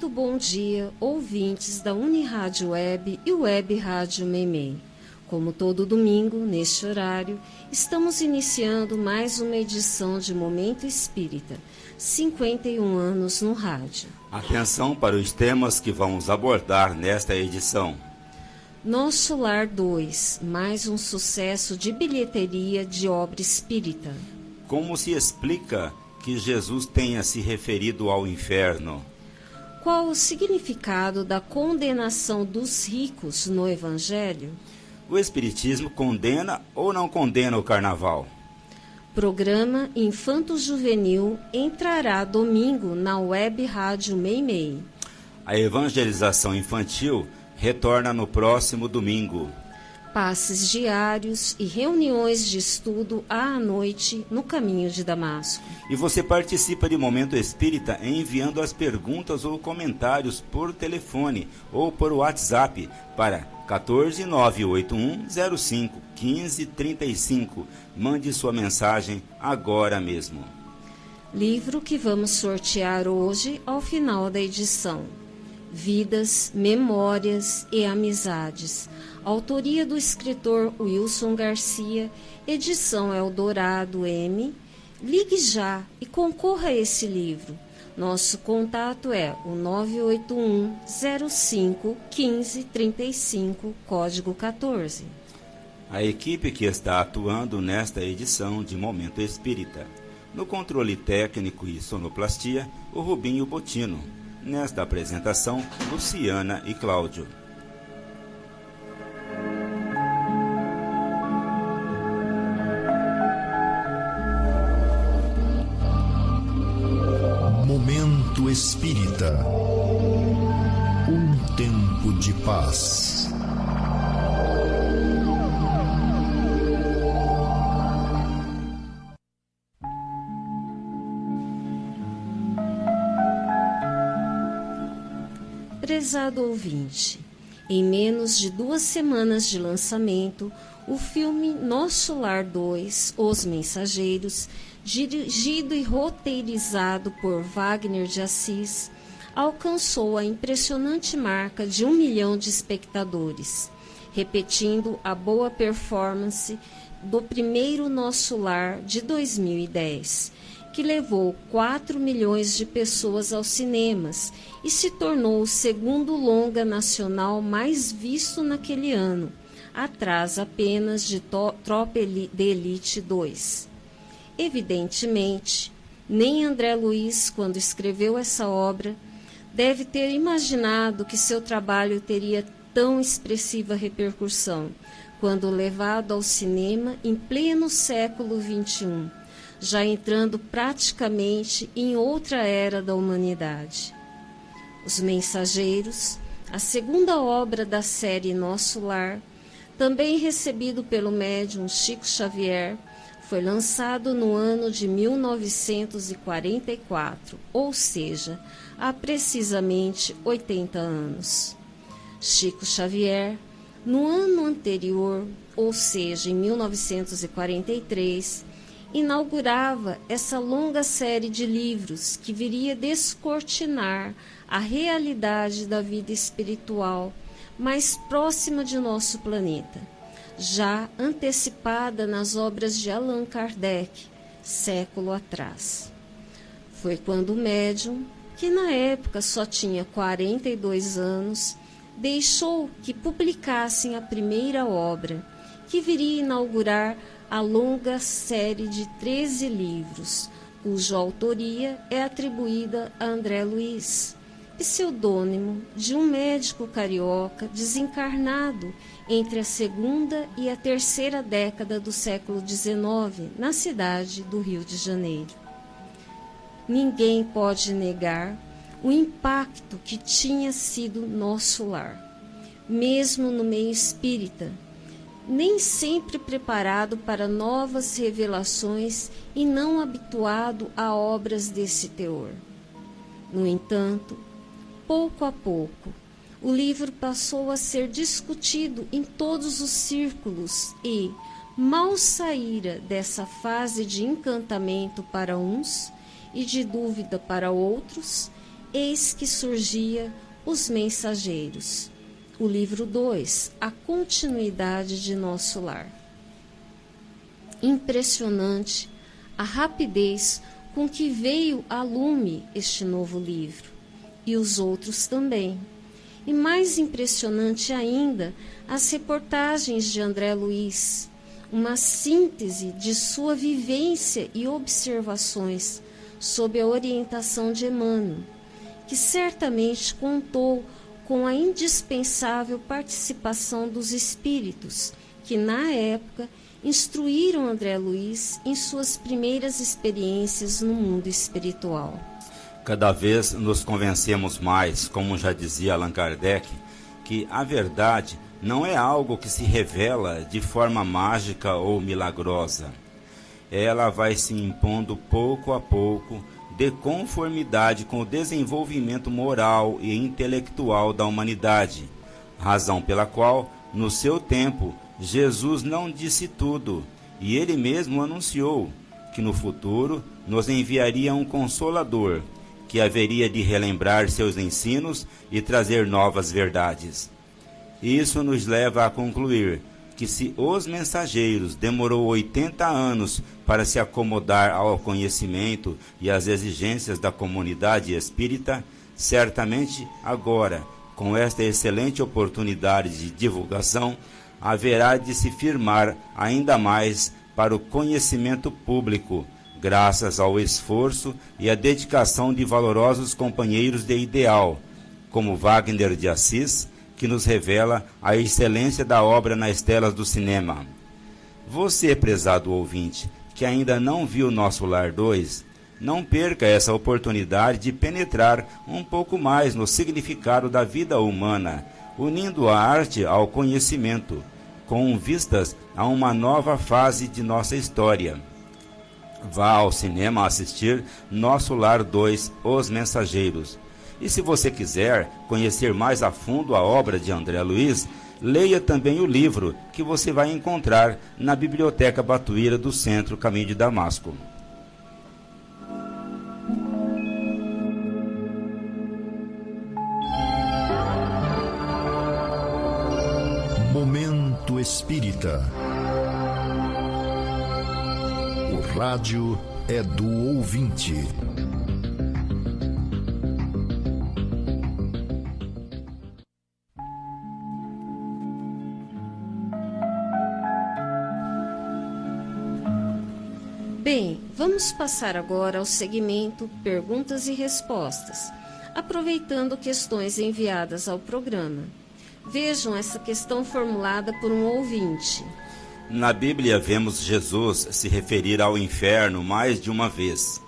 Muito bom dia, ouvintes da Unirádio Web e Web Rádio Meimei. Como todo domingo, neste horário, estamos iniciando mais uma edição de Momento Espírita, 51 anos no rádio. Atenção para os temas que vamos abordar nesta edição. Nosso Lar 2, mais um sucesso de bilheteria de obra espírita. Como se explica que Jesus tenha se referido ao inferno? Qual o significado da condenação dos ricos no Evangelho? O Espiritismo condena ou não condena o carnaval? Programa Infanto Juvenil entrará domingo na Web Rádio Meimei. A evangelização infantil retorna no próximo domingo. Passes diários e reuniões de estudo à noite no caminho de Damasco. E você participa de Momento Espírita enviando as perguntas ou comentários por telefone ou por WhatsApp para 14981051535. Mande sua mensagem agora mesmo. Livro que vamos sortear hoje ao final da edição. Vidas, Memórias e Amizades. Autoria do escritor Wilson Garcia, edição Eldorado M. Ligue já e concorra a esse livro. Nosso contato é o 981-05-1535, código 14. A equipe que está atuando nesta edição de Momento Espírita. No controle técnico e sonoplastia, o Rubinho Botino. Nesta apresentação, Luciana e Cláudio. Momento Espírita. Um tempo de paz. Prezado ouvinte, em menos de 2 semanas de lançamento, o filme Nosso Lar 2, Os Mensageiros, dirigido e roteirizado por Wagner de Assis, alcançou a impressionante marca de 1 milhão de espectadores, repetindo a boa performance do primeiro Nosso Lar de 2010, que levou 4 milhões de pessoas aos cinemas e se tornou o segundo longa nacional mais visto naquele ano, atrás apenas de Tropa de Elite 2. Evidentemente, nem André Luiz, quando escreveu essa obra, deve ter imaginado que seu trabalho teria tão expressiva repercussão, quando levado ao cinema em pleno século XXI, já entrando praticamente em outra era da humanidade. Os Mensageiros, a segunda obra da série Nosso Lar, também recebido pelo médium Chico Xavier, foi lançado no ano de 1944, ou seja, há precisamente 80 anos. Chico Xavier, no ano anterior, ou seja, em 1943, inaugurava essa longa série de livros que viria descortinar a realidade da vida espiritual mais próxima de nosso planeta, já antecipada nas obras de Allan Kardec, século atrás. Foi quando o médium, que na época só tinha 42 anos, deixou que publicassem a primeira obra, que viria inaugurar a longa série de 13 livros, cuja autoria é atribuída a André Luiz, pseudônimo de um médico carioca desencarnado entre a segunda e a terceira década do século XIX, na cidade do Rio de Janeiro. Ninguém pode negar o impacto que tinha sido Nosso Lar, mesmo no meio espírita, nem sempre preparado para novas revelações e não habituado a obras desse teor. No entanto, pouco a pouco, o livro passou a ser discutido em todos os círculos e mal saíra dessa fase de encantamento para uns e de dúvida para outros, eis que surgia Os Mensageiros. O livro 2, a continuidade de nosso lar. Impressionante a rapidez com que veio a lume este novo livro, e os outros também. E mais impressionante ainda, as reportagens de André Luiz, uma síntese de sua vivência e observações sob a orientação de Emmanuel, que certamente contou com a indispensável participação dos espíritos, que na época instruíram André Luiz em suas primeiras experiências no mundo espiritual. Cada vez nos convencemos mais, como já dizia Allan Kardec, que a verdade não é algo que se revela de forma mágica ou milagrosa. Ela vai se impondo pouco a pouco, de conformidade com o desenvolvimento moral e intelectual da humanidade, razão pela qual, no seu tempo, Jesus não disse tudo, e ele mesmo anunciou que no futuro nos enviaria um Consolador, que haveria de relembrar seus ensinos e trazer novas verdades. Isso nos leva a concluir que se Os Mensageiros demorou 80 anos para se acomodar ao conhecimento e às exigências da comunidade espírita, certamente agora, com esta excelente oportunidade de divulgação, haverá de se firmar ainda mais para o conhecimento público, graças ao esforço e à dedicação de valorosos companheiros de ideal, como Wagner de Assis, que nos revela a excelência da obra nas telas do cinema. Você, prezado ouvinte, que ainda não viu Nosso Lar 2, não perca essa oportunidade de penetrar um pouco mais no significado da vida humana, unindo a arte ao conhecimento, com vistas a uma nova fase de nossa história. Vá ao cinema assistir Nosso Lar 2, Os Mensageiros. E se você quiser conhecer mais a fundo a obra de André Luiz, leia também o livro que você vai encontrar na Biblioteca Batuíra do Centro Caminho de Damasco. Momento Espírita. O rádio é do ouvinte. Bem, vamos passar agora ao segmento Perguntas e Respostas, aproveitando questões enviadas ao programa. Vejam essa questão formulada por um ouvinte. Na Bíblia vemos Jesus se referir ao inferno mais de uma vez.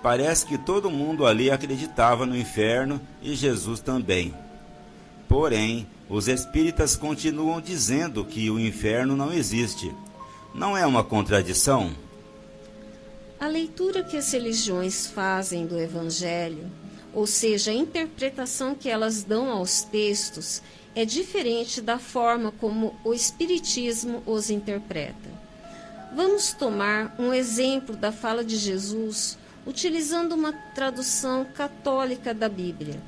Parece que todo mundo ali acreditava no inferno e Jesus também. Porém, os espíritas continuam dizendo que o inferno não existe. Não é uma contradição? A leitura que as religiões fazem do Evangelho, ou seja, a interpretação que elas dão aos textos, é diferente da forma como o Espiritismo os interpreta. Vamos tomar um exemplo da fala de Jesus utilizando uma tradução católica da Bíblia,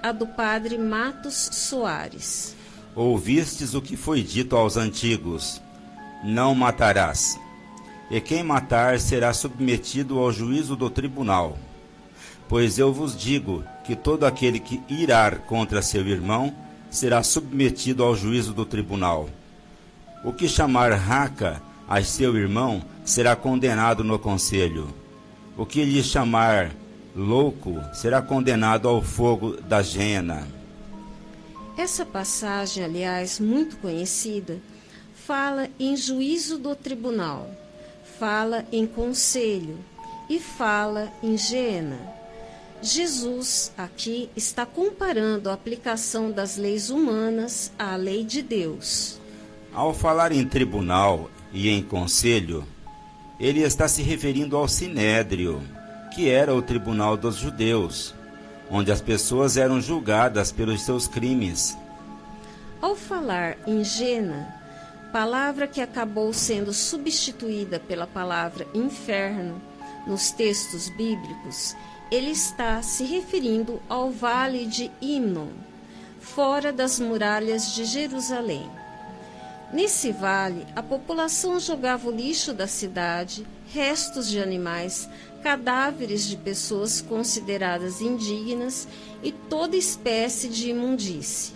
a do padre Matos Soares. Ouvistes o que foi dito aos antigos: não matarás. E quem matar será submetido ao juízo do tribunal. Pois eu vos digo que todo aquele que irar contra seu irmão será submetido ao juízo do tribunal. O que chamar raca a seu irmão será condenado no conselho. O que lhe chamar louco será condenado ao fogo da jena. Essa passagem, aliás, muito conhecida, fala em juízo do tribunal, fala em conselho e fala em jena. Jesus aqui está comparando a aplicação das leis humanas à lei de Deus. Ao falar em tribunal e em conselho, ele está se referindo ao Sinédrio, que era o tribunal dos judeus, onde as pessoas eram julgadas pelos seus crimes. Ao falar em jena, palavra que acabou sendo substituída pela palavra inferno nos textos bíblicos, ele está se referindo ao vale de Hínon, fora das muralhas de Jerusalém. Nesse vale, a população jogava o lixo da cidade, restos de animais, cadáveres de pessoas consideradas indignas e toda espécie de imundície.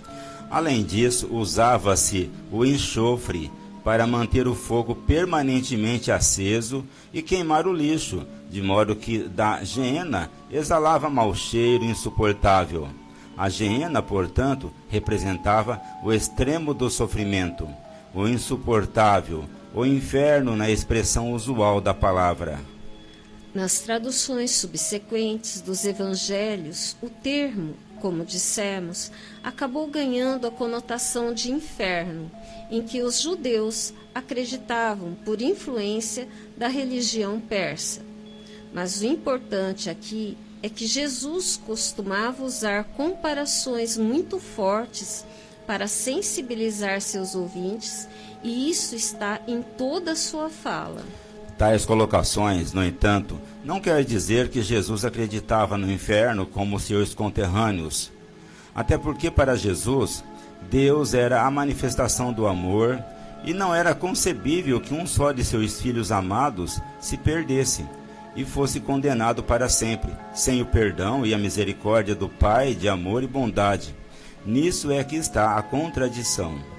Além disso, usava-se o enxofre para manter o fogo permanentemente aceso e queimar o lixo, de modo que da geena exalava mau cheiro insuportável. A geena, portanto, representava o extremo do sofrimento, o insuportável, o inferno na expressão usual da palavra. Nas traduções subsequentes dos evangelhos, o termo, como dissemos, acabou ganhando a conotação de inferno, em que os judeus acreditavam por influência da religião persa. Mas o importante aqui é que Jesus costumava usar comparações muito fortes para sensibilizar seus ouvintes, e isso está em toda a sua fala. Tais colocações, no entanto, não quer dizer que Jesus acreditava no inferno como seus conterrâneos. Até porque para Jesus, Deus era a manifestação do amor e não era concebível que um só de seus filhos amados se perdesse e fosse condenado para sempre, sem o perdão e a misericórdia do Pai de amor e bondade. Nisso é que está a contradição.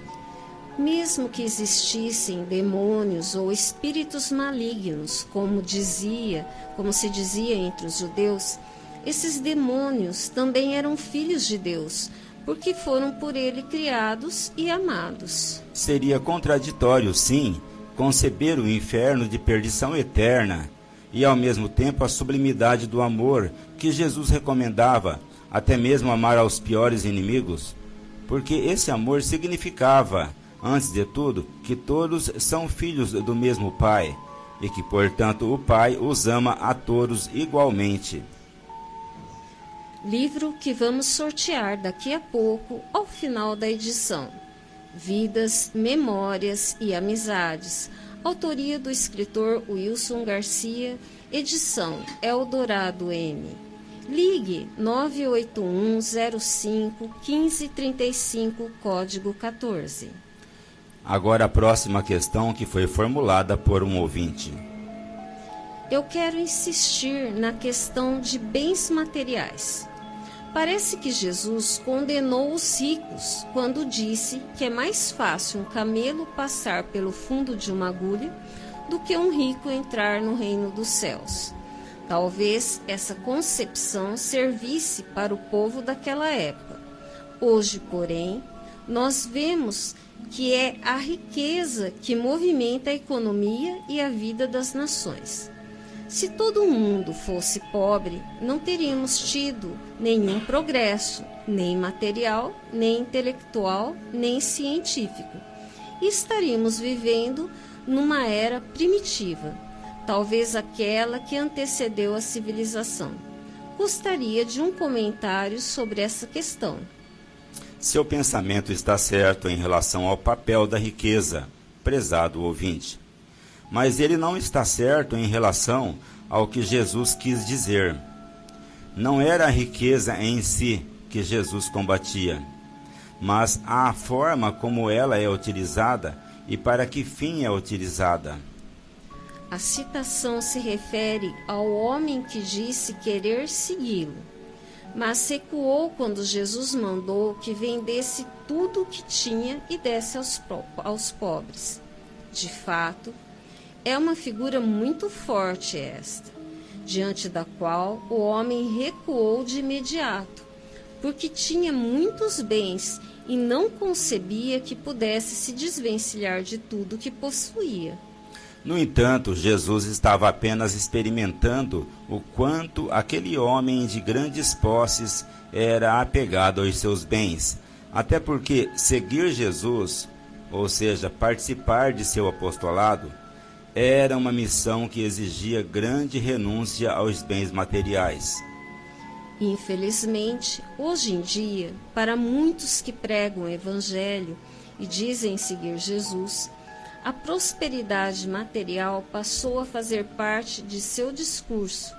Mesmo que existissem demônios ou espíritos malignos, como se dizia entre os judeus, esses demônios também eram filhos de Deus, porque foram por ele criados e amados. Seria contraditório, sim, conceber o inferno de perdição eterna e, ao mesmo tempo, a sublimidade do amor que Jesus recomendava, até mesmo amar aos piores inimigos, porque esse amor significava, antes de tudo, que todos são filhos do mesmo Pai, e que, portanto, o Pai os ama a todos igualmente. Livro que vamos sortear daqui a pouco, ao final da edição. Vidas, Memórias e Amizades. Autoria do escritor Wilson Garcia. Edição Eldorado M. Ligue 981051535, código 14. Agora a próxima questão que foi formulada por um ouvinte. Eu quero insistir na questão de bens materiais. Parece que Jesus condenou os ricos quando disse que é mais fácil um camelo passar pelo fundo de uma agulha do que um rico entrar no reino dos céus. Talvez essa concepção servisse para o povo daquela época. Hoje, porém, nós vemos que é a riqueza que movimenta a economia e a vida das nações. Se todo mundo fosse pobre, não teríamos tido nenhum progresso, nem material, nem intelectual, nem científico. E estaríamos vivendo numa era primitiva, talvez aquela que antecedeu a civilização. Gostaria de um comentário sobre essa questão. Seu pensamento está certo em relação ao papel da riqueza, prezado ouvinte. Mas ele não está certo em relação ao que Jesus quis dizer. Não era a riqueza em si que Jesus combatia, mas a forma como ela é utilizada e para que fim é utilizada. A citação se refere ao homem que disse querer segui-lo, mas recuou quando Jesus mandou que vendesse tudo o que tinha e desse aos pobres. De fato, é uma figura muito forte esta, diante da qual o homem recuou de imediato, porque tinha muitos bens e não concebia que pudesse se desvencilhar de tudo que possuía. No entanto, Jesus estava apenas experimentando o quanto aquele homem de grandes posses era apegado aos seus bens, até porque seguir Jesus, ou seja, participar de seu apostolado, era uma missão que exigia grande renúncia aos bens materiais. Infelizmente, hoje em dia, para muitos que pregam o Evangelho e dizem seguir Jesus, a prosperidade material passou a fazer parte de seu discurso,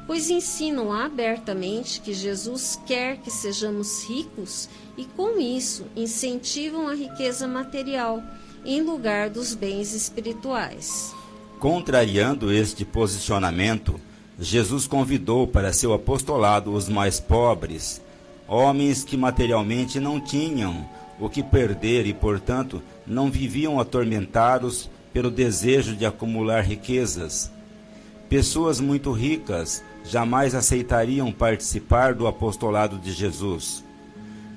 pois ensinam abertamente que Jesus quer que sejamos ricos e, com isso, incentivam a riqueza material em lugar dos bens espirituais. Contrariando este posicionamento, Jesus convidou para seu apostolado os mais pobres, homens que materialmente não tinham o que perder e, portanto, não viviam atormentados pelo desejo de acumular riquezas. Pessoas muito ricas jamais aceitariam participar do apostolado de Jesus.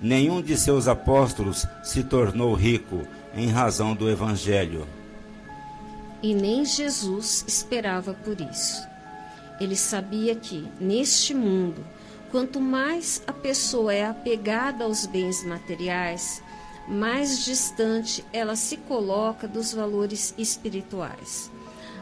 Nenhum de seus apóstolos se tornou rico em razão do Evangelho. E nem Jesus esperava por isso. Ele sabia que, neste mundo, quanto mais a pessoa é apegada aos bens materiais, mais distante ela se coloca dos valores espirituais.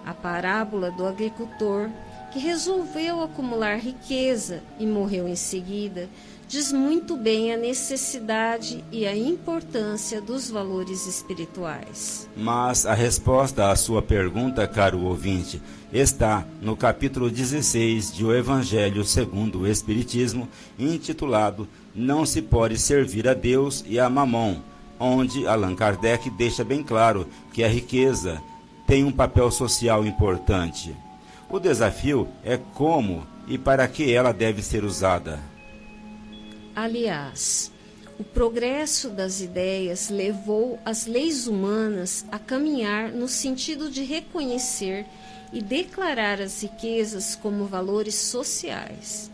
A parábola do agricultor, que resolveu acumular riqueza e morreu em seguida, diz muito bem a necessidade e a importância dos valores espirituais. Mas a resposta à sua pergunta, caro ouvinte, está no capítulo 16 de O Evangelho segundo o Espiritismo, intitulado Não se pode servir a Deus e a Mamon, onde Allan Kardec deixa bem claro que a riqueza tem um papel social importante. O desafio é como e para que ela deve ser usada. Aliás, o progresso das ideias levou as leis humanas a caminhar no sentido de reconhecer e declarar as riquezas como valores sociais.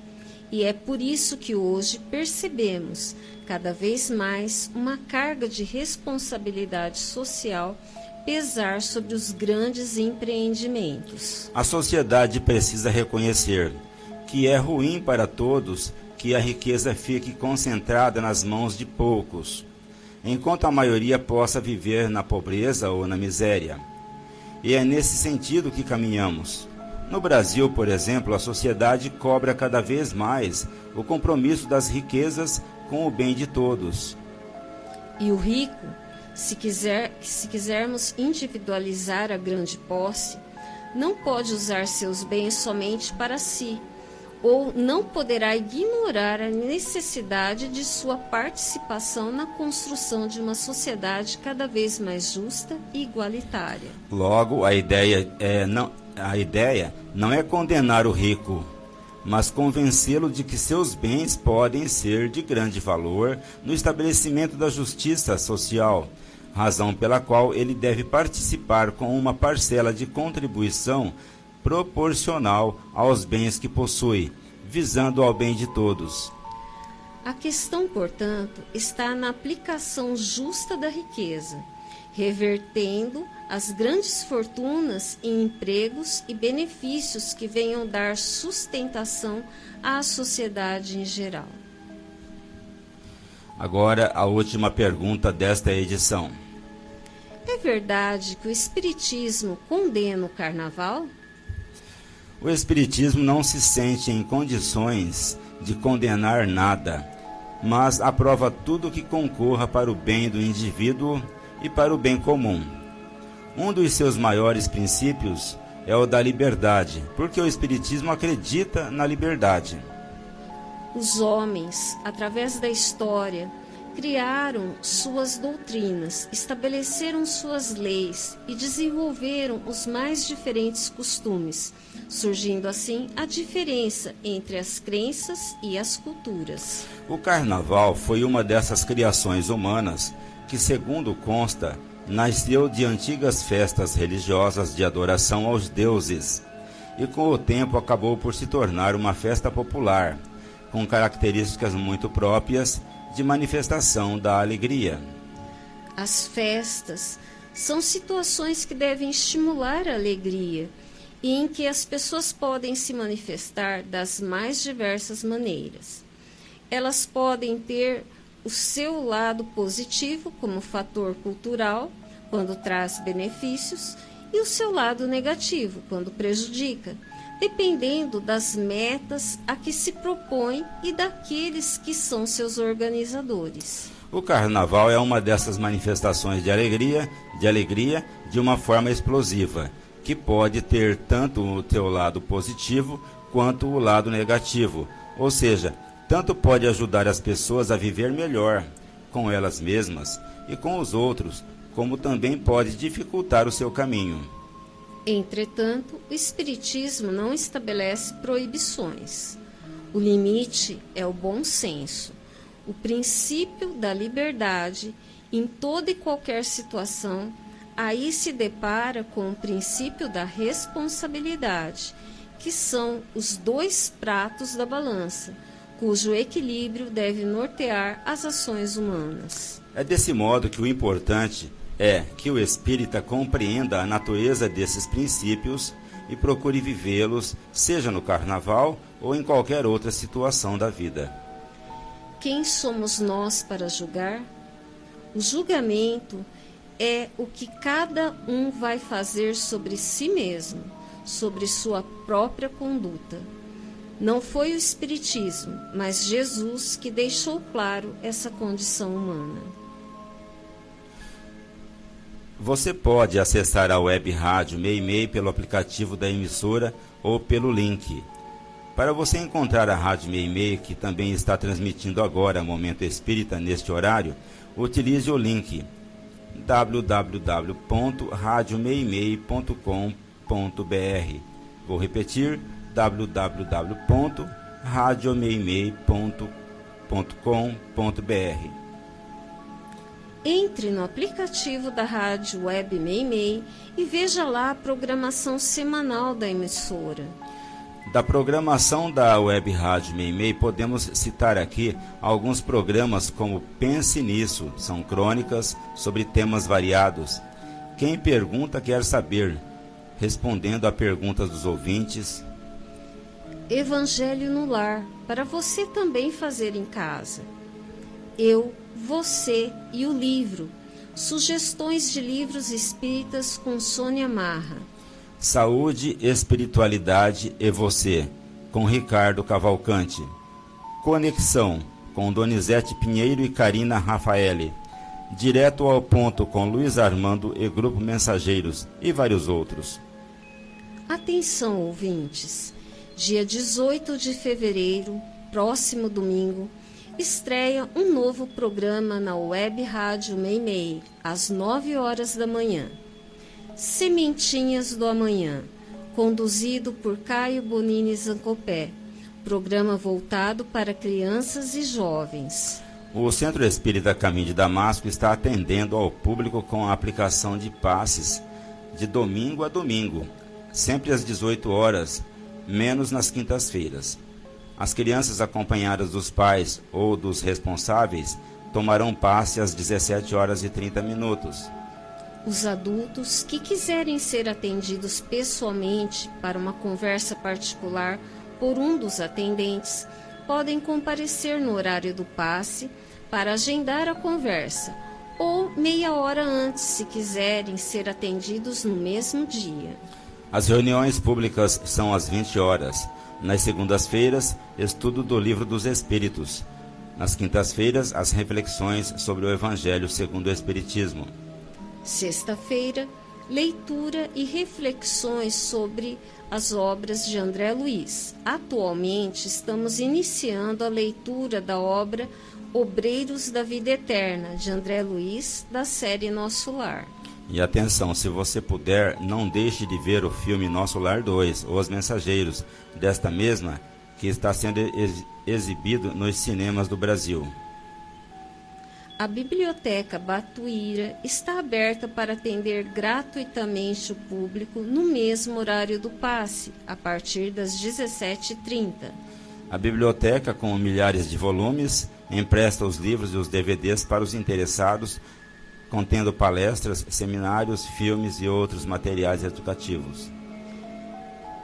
E é por isso que hoje percebemos cada vez mais uma carga de responsabilidade social pesar sobre os grandes empreendimentos. A sociedade precisa reconhecer que é ruim para todos que a riqueza fique concentrada nas mãos de poucos, enquanto a maioria possa viver na pobreza ou na miséria. E é nesse sentido que caminhamos. No Brasil, por exemplo, a sociedade cobra cada vez mais o compromisso das riquezas com o bem de todos. E o rico, se quisermos individualizar a grande posse, não pode usar seus bens somente para si, ou não poderá ignorar a necessidade de sua participação na construção de uma sociedade cada vez mais justa e igualitária. Logo, a ideia não é condenar o rico, mas convencê-lo de que seus bens podem ser de grande valor no estabelecimento da justiça social, razão pela qual ele deve participar com uma parcela de contribuição proporcional aos bens que possui, visando ao bem de todos. A questão, portanto, está na aplicação justa da riqueza, revertendo as grandes fortunas em empregos e benefícios que venham dar sustentação à sociedade em geral. Agora, a última pergunta desta edição. É verdade que o Espiritismo condena o carnaval? O Espiritismo não se sente em condições de condenar nada, mas aprova tudo que concorra para o bem do indivíduo e para o bem comum. Um dos seus maiores princípios é o da liberdade, porque o Espiritismo acredita na liberdade. Os homens, através da história, criaram suas doutrinas, estabeleceram suas leis e desenvolveram os mais diferentes costumes, surgindo assim a diferença entre as crenças e as culturas. O carnaval foi uma dessas criações humanas que, segundo consta, nasceu de antigas festas religiosas de adoração aos deuses e com o tempo acabou por se tornar uma festa popular, com características muito próprias de manifestação da alegria. As festas são situações que devem estimular a alegria e em que as pessoas podem se manifestar das mais diversas maneiras. Elas podem ter o seu lado positivo como fator cultural, quando traz benefícios, e o seu lado negativo, quando prejudica, dependendo das metas a que se propõe e daqueles que são seus organizadores. O carnaval é uma dessas manifestações de alegria de uma forma explosiva, que pode ter tanto o seu lado positivo quanto o lado negativo, ou seja, tanto pode ajudar as pessoas a viver melhor com elas mesmas e com os outros, como também pode dificultar o seu caminho. Entretanto, o Espiritismo não estabelece proibições. O limite é o bom senso, o princípio da liberdade em toda e qualquer situação. Aí se depara com o princípio da responsabilidade, que são os dois pratos da balança, cujo equilíbrio deve nortear as ações humanas. É desse modo que o importante é que o espírita compreenda a natureza desses princípios e procure vivê-los, seja no carnaval ou em qualquer outra situação da vida. Quem somos nós para julgar? O julgamento é o que cada um vai fazer sobre si mesmo, sobre sua própria conduta. Não foi o Espiritismo, mas Jesus que deixou claro essa condição humana. Você pode acessar a web rádio Meimei pelo aplicativo da emissora ou pelo link. Para você encontrar a Rádio Meimei, que também está transmitindo agora Momento Espírita neste horário, utilize o link www.radiomeimei.com.br. Vou repetir, www.radiomeimei.com.br. Entre no aplicativo da Rádio Web Meimei e veja lá a programação semanal da emissora. Da programação da Web Rádio Meimei, podemos citar aqui alguns programas como Pense Nisso, são crônicas sobre temas variados. Quem pergunta quer saber, respondendo a perguntas dos ouvintes. Evangelho no Lar, para você também fazer em casa. Eu, Você e o Livro, sugestões de livros espíritas com Sônia Marra. Saúde, Espiritualidade e Você, com Ricardo Cavalcante. Conexão, com Donizete Pinheiro e Karina Rafaeli. Direto ao Ponto, com Luiz Armando e Grupo Mensageiros, e vários outros. Atenção, ouvintes! Dia 18 de fevereiro, próximo domingo, estreia um novo programa na Web Rádio Meimei, às 9 horas da manhã. Sementinhas do Amanhã, conduzido por Caio Bonini Zancopé, programa voltado para crianças e jovens. O Centro Espírita Caminho de Damasco está atendendo ao público com a aplicação de passes de domingo a domingo, sempre às 18 horas, menos nas quintas-feiras. As crianças acompanhadas dos pais ou dos responsáveis tomarão passe às 17 horas e 30 minutos. Os adultos que quiserem ser atendidos pessoalmente para uma conversa particular por um dos atendentes, podem comparecer no horário do passe para agendar a conversa, ou meia hora antes, se quiserem ser atendidos no mesmo dia. As reuniões públicas são às 20 horas. Nas segundas-feiras, estudo do Livro dos Espíritos. Nas quintas-feiras, as reflexões sobre o Evangelho segundo o Espiritismo. Sexta-feira, leitura e reflexões sobre as obras de André Luiz. Atualmente, estamos iniciando a leitura da obra Obreiros da Vida Eterna, de André Luiz, da série Nosso Lar. E atenção, se você puder, não deixe de ver o filme Nosso Lar 2, Os Mensageiros, desta mesma, que está sendo exibido nos cinemas do Brasil. A Biblioteca Batuíra está aberta para atender gratuitamente o público no mesmo horário do passe, a partir das 17h30. A biblioteca, com milhares de volumes, empresta os livros e os DVDs para os interessados, contendo palestras, seminários, filmes e outros materiais educativos.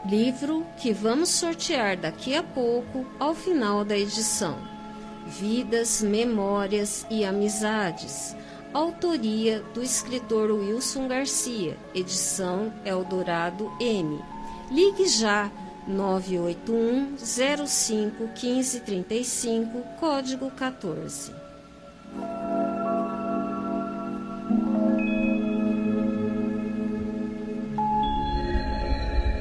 Livro que vamos sortear daqui a pouco, ao final da edição. Vidas, Memórias e Amizades. Autoria do escritor Wilson Garcia. Edição Eldorado M. Ligue já 981 05 1535, código 14.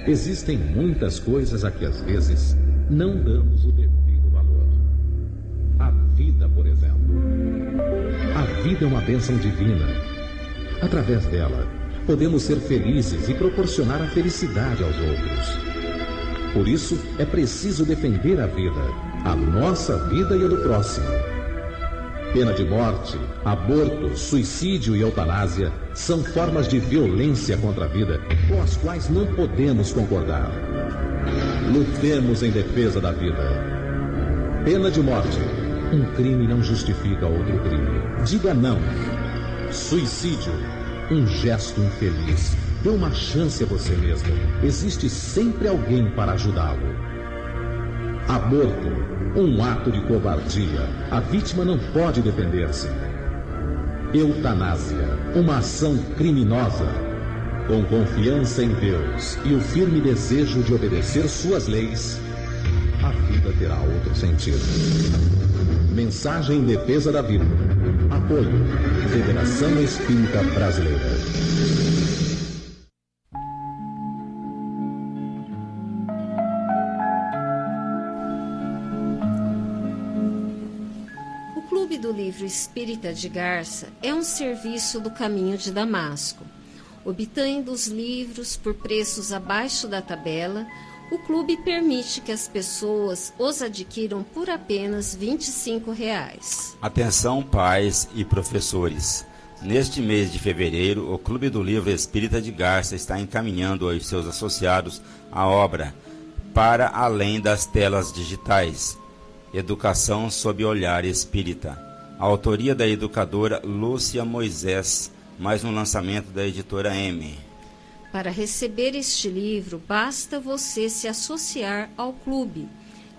Existem muitas coisas a que às vezes não damos o devido valor. A vida, por exemplo. A vida é uma bênção divina. Através dela, podemos ser felizes e proporcionar a felicidade aos outros. Por isso, é preciso defender a vida, a nossa vida e a do próximo. Pena de morte, aborto, suicídio e eutanásia são formas de violência contra a vida com as quais não podemos concordar. Lutemos em defesa da vida. Pena de morte. Um crime não justifica outro crime. Diga não. Suicídio. Um gesto infeliz. Dê uma chance a você mesmo. Existe sempre alguém para ajudá-lo. Aborto. Um ato de covardia. A vítima não pode defender-se. Eutanásia. Uma ação criminosa. Com confiança em Deus e o firme desejo de obedecer suas leis, a vida terá outro sentido. Mensagem em defesa da vida. Apoio. Federação Espírita Brasileira. O Clube do Livro Espírita de Garça é um serviço do Caminho de Damasco. Obtendo os livros por preços abaixo da tabela, o clube permite que as pessoas os adquiram por apenas R$ 25. Atenção, pais e professores. Neste mês de fevereiro, o Clube do Livro Espírita de Garça está encaminhando aos seus associados a obra Para Além das Telas Digitais, Educação sob Olhar Espírita. A autoria da educadora Lúcia Moisés, mais um lançamento da editora M. Para receber este livro, basta você se associar ao clube,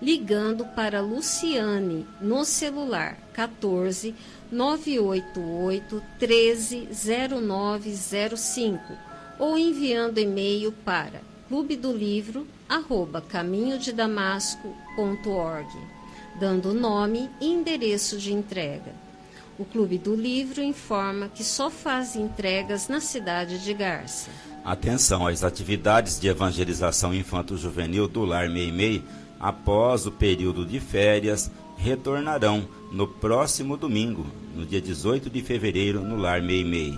ligando para Luciane no celular 14 988 13 0905 ou enviando e-mail para clubedolivro@caminhodedamasco.org, dando nome e endereço de entrega. O Clube do Livro informa que só faz entregas na cidade de Garça. Atenção, as atividades de evangelização infanto-juvenil do Lar Meimei, após o período de férias, retornarão no próximo domingo, no dia 18 de fevereiro, no Lar Meimei.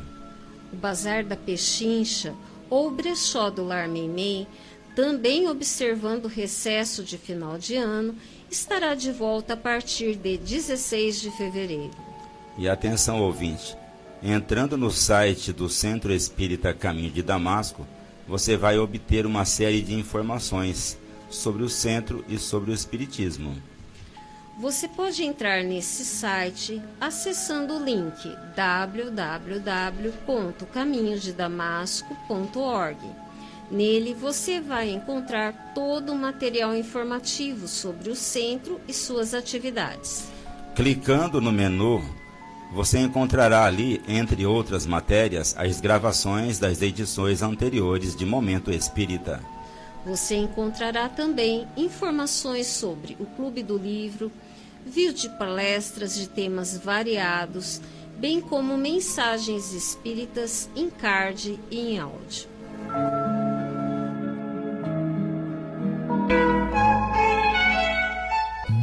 O Bazar da Pechincha, ou brechó do Lar Meimei, também observando o recesso de final de ano, estará de volta a partir de 16 de fevereiro. E atenção, ouvinte, entrando no site do Centro Espírita Caminho de Damasco, você vai obter uma série de informações sobre o centro e sobre o Espiritismo. Você pode entrar nesse site acessando o link www.caminhodedamasco.org. Nele você vai encontrar todo o material informativo sobre o centro e suas atividades. Clicando no menu, você encontrará ali, entre outras matérias, as gravações das edições anteriores de Momento Espírita. Você encontrará também informações sobre o Clube do Livro, vídeo de palestras de temas variados, bem como mensagens espíritas em card e em áudio.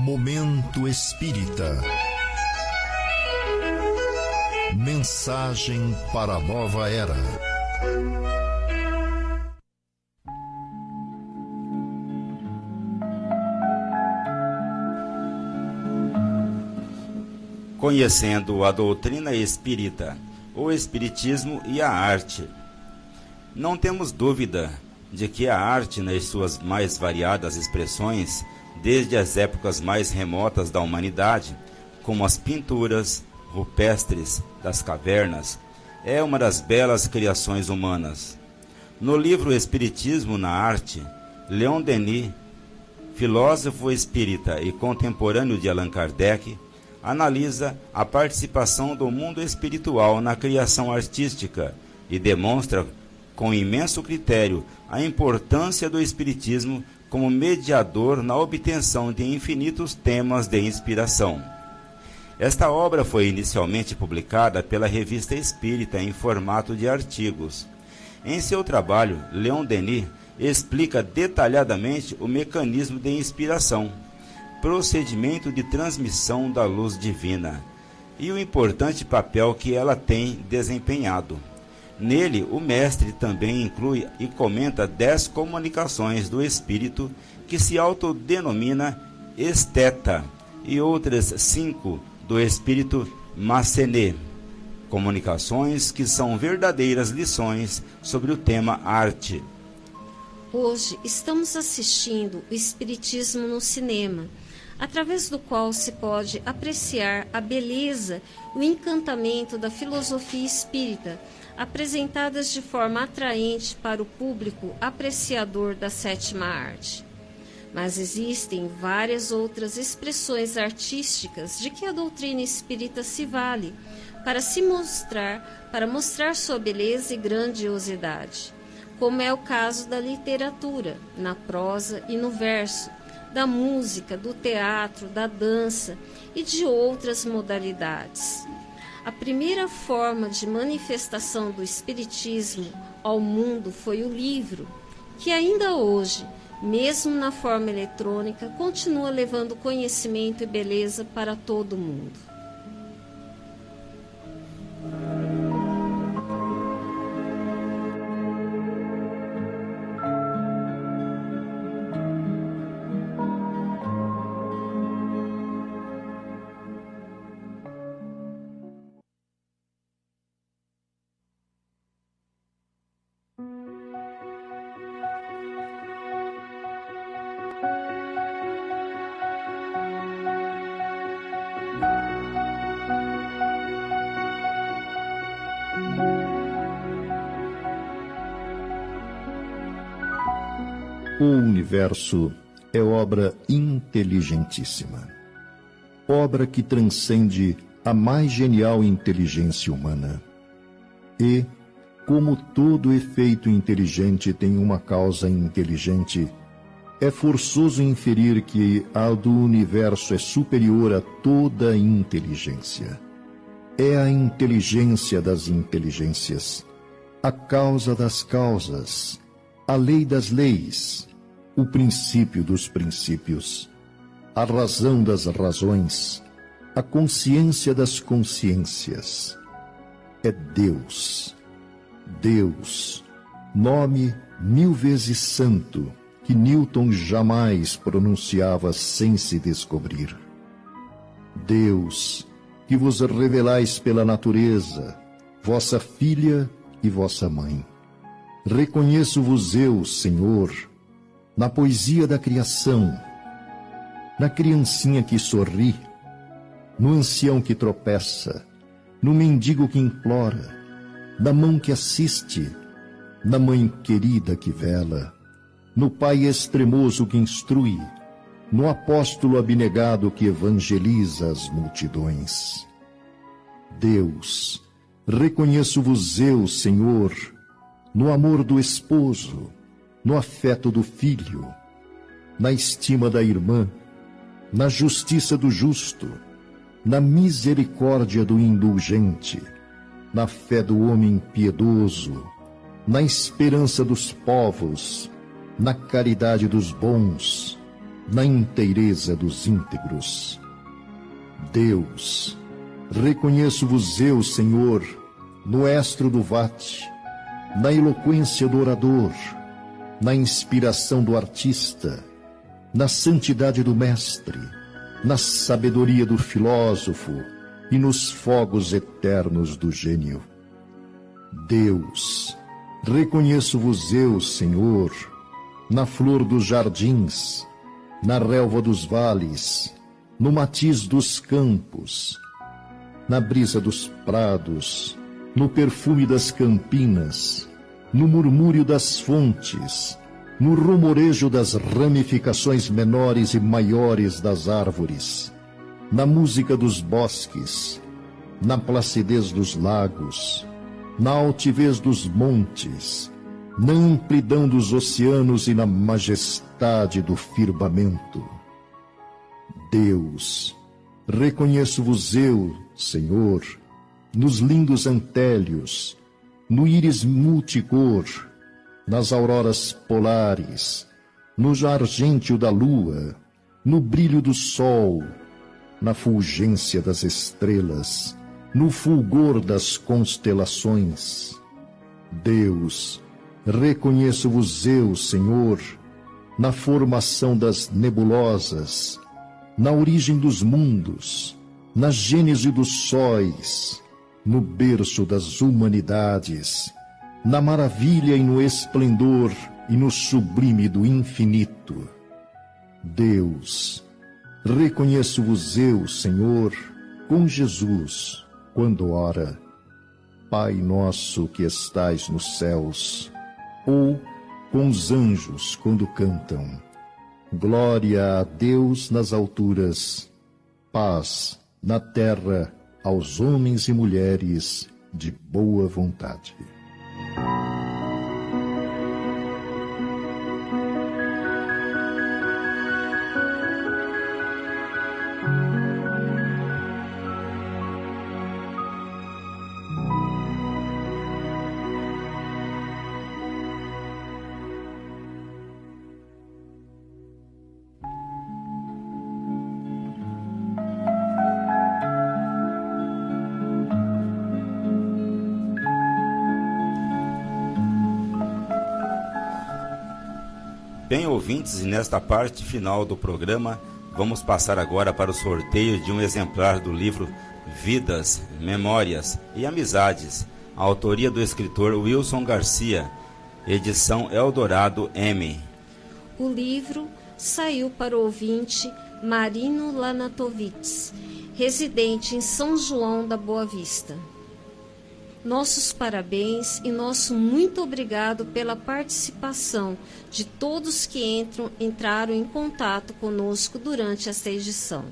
Momento Espírita. Mensagem para a nova era. Conhecendo a doutrina espírita, o espiritismo e a arte. Não temos dúvida de que a arte, nas suas mais variadas expressões, desde as épocas mais remotas da humanidade, como as pinturas rupestres das cavernas, é uma das belas criações humanas. No livro Espiritismo na Arte, Leon Denis, filósofo espírita e contemporâneo de Allan Kardec, analisa a participação do mundo espiritual na criação artística e demonstra com imenso critério a importância do espiritismo como mediador na obtenção de infinitos temas de inspiração. Esta obra foi inicialmente publicada pela Revista Espírita em formato de artigos. Em seu trabalho, Leon Denis explica detalhadamente o mecanismo de inspiração, procedimento de transmissão da luz divina e o importante papel que ela tem desempenhado. Nele, o mestre também inclui e comenta 10 comunicações do espírito que se autodenomina esteta e outras 5 do espírito Massenet, comunicações que são verdadeiras lições sobre o tema arte. Hoje estamos assistindo o Espiritismo no cinema, através do qual se pode apreciar a beleza e o encantamento da filosofia espírita, apresentadas de forma atraente para o público apreciador da sétima arte. Mas existem várias outras expressões artísticas de que a doutrina espírita se vale para mostrar sua beleza e grandiosidade, como é o caso da literatura, na prosa e no verso, da música, do teatro, da dança e de outras modalidades. A primeira forma de manifestação do espiritismo ao mundo foi o livro, que ainda hoje, mesmo na forma eletrônica, continua levando conhecimento e beleza para todo mundo. O universo é obra inteligentíssima, obra que transcende a mais genial inteligência humana. E, como todo efeito inteligente tem uma causa inteligente, é forçoso inferir que a do universo é superior a toda inteligência. É a inteligência das inteligências, a causa das causas, a lei das leis, o princípio dos princípios, a razão das razões, a consciência das consciências. É Deus. Deus, nome 1000 vezes santo, que Newton jamais pronunciava sem se descobrir. Deus, que vos revelais pela natureza, vossa filha e vossa mãe. Reconheço-vos eu, Senhor, na poesia da criação, na criancinha que sorri, no ancião que tropeça, no mendigo que implora, na mão que assiste, na mãe querida que vela, no pai extremoso que instrui, no apóstolo abnegado que evangeliza as multidões. Deus, reconheço-vos eu, Senhor, no amor do esposo, no afeto do filho, na estima da irmã, na justiça do justo, na misericórdia do indulgente, na fé do homem piedoso, na esperança dos povos, na caridade dos bons, na inteireza dos íntegros. Deus, reconheço-vos eu, Senhor, no estro do vate, na eloquência do orador, na inspiração do artista, na santidade do mestre, na sabedoria do filósofo e nos fogos eternos do gênio. Deus, reconheço-vos eu, Senhor, na flor dos jardins, na relva dos vales, no matiz dos campos, na brisa dos prados, no perfume das campinas, no murmúrio das fontes, no rumorejo das ramificações menores e maiores das árvores, na música dos bosques, na placidez dos lagos, na altivez dos montes, na amplidão dos oceanos e na majestade do firmamento. Deus, reconheço-vos eu, Senhor, nos lindos antélios, no íris multicor, nas auroras polares, no argêntio da lua, no brilho do sol, na fulgência das estrelas, no fulgor das constelações. Deus, reconheço-vos eu, Senhor, na formação das nebulosas, na origem dos mundos, na gênese dos sóis, no berço das humanidades, na maravilha e no esplendor e no sublime do infinito. Deus, reconheço-vos eu, Senhor, com Jesus, quando ora, Pai nosso que estais nos céus, ou com os anjos quando cantam, glória a Deus nas alturas, paz na terra aos homens e mulheres de boa vontade. Bem, ouvintes, e nesta parte final do programa, vamos passar agora para o sorteio de um exemplar do livro Vidas, Memórias e Amizades, a autoria do escritor Wilson Garcia, edição Eldorado M. O livro saiu para o ouvinte Marino Lanatovitz, residente em São João da Boa Vista. Nossos parabéns e nosso muito obrigado pela participação de todos que entraram em contato conosco durante esta edição.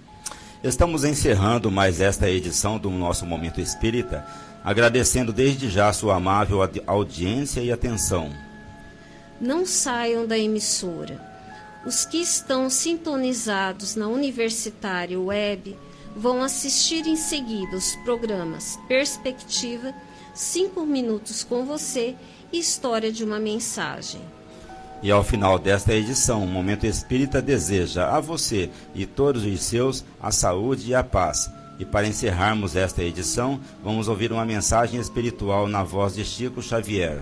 Estamos encerrando mais esta edição do nosso Momento Espírita, agradecendo desde já sua amável audiência e atenção. Não saiam da emissora. Os que estão sintonizados na Universitária Web vão assistir em seguida os programas Perspectiva, 5 minutos com você e História de uma Mensagem. E ao final desta edição, o Momento Espírita deseja a você e todos os seus a saúde e a paz. E para encerrarmos esta edição, vamos ouvir uma mensagem espiritual na voz de Chico Xavier.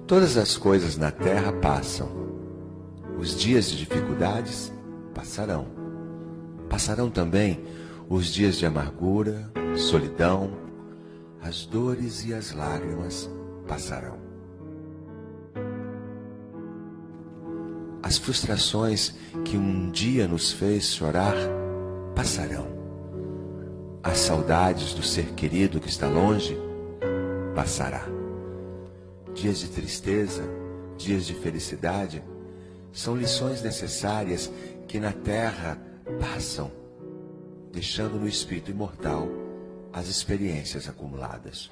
Todas as coisas na terra passam. Os dias de dificuldades passarão. Passarão também os dias de amargura, solidão, as dores e as lágrimas passarão. As frustrações que um dia nos fez chorar passarão. As saudades do ser querido que está longe passará. Dias de tristeza, dias de felicidade, são lições necessárias que na terra passam, deixando no espírito imortal as experiências acumuladas.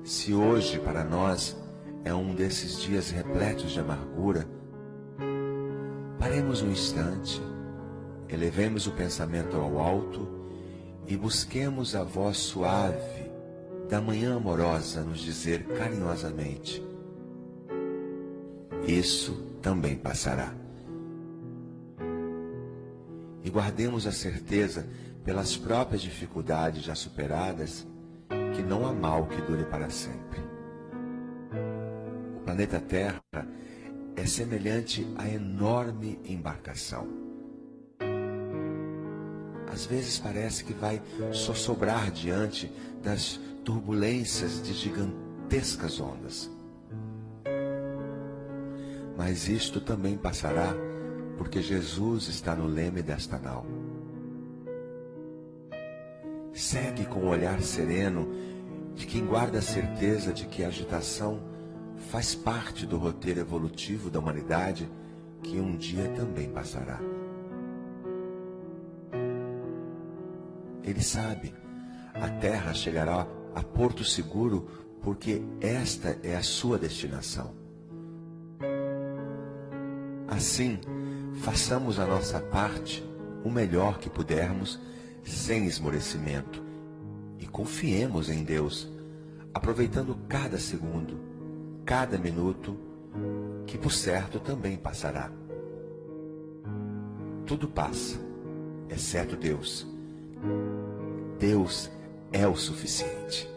Se hoje para nós é um desses dias repletos de amargura, paremos um instante, elevemos o pensamento ao alto e busquemos a voz suave da manhã amorosa nos dizer carinhosamente: isso também passará. E guardemos a certeza, pelas próprias dificuldades já superadas, que não há mal que dure para sempre. planeta Terra é semelhante à enorme embarcação. Às vezes parece que vai sossobrar diante das turbulências de gigantescas ondas. Mas isto também passará, porque Jesus está no leme desta nau. Segue com o olhar sereno de quem guarda a certeza de que a agitação faz parte do roteiro evolutivo da humanidade, que um dia também passará. Ele sabe, a Terra chegará a porto seguro porque esta é a sua destinação. Assim, façamos a nossa parte o melhor que pudermos, sem esmorecimento, e confiemos em Deus, aproveitando cada segundo, cada minuto, que por certo também passará. Tudo passa, exceto Deus. Deus é o suficiente.